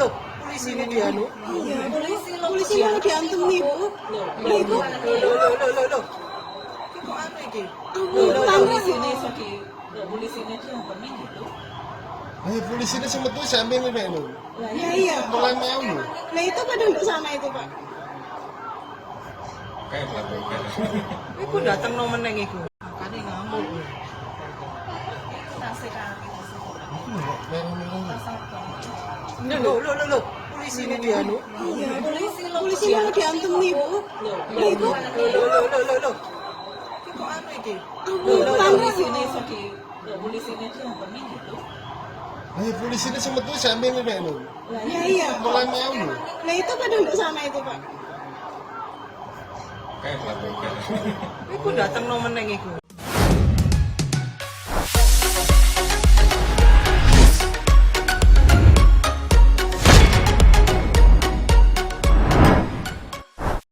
Loh, polisi ini dia lu. Iya, polisi malah diantem nih, Bu. Ibu. Loh. Kok anu iki? Polisi ini yang penting gitu. Polisi ini sempat tuh sampai nih lu. Iya. Mulai mau lu. Nah, itu pada untuk sana itu, Pak. Iku datang no meneng iku. Makane ngamuk. Loh. Polisi ini dia lu. Iya, polisi malah diantem nih, Bu. Ibu. Loh. Kok anu iki? Polisi ini yang penting gitu. Polisi ini sempat tuh sampai nih lu. Iya. Mulai mau lu. Nah, itu pada untuk sana itu, Pak. Iku datang no meneng iku.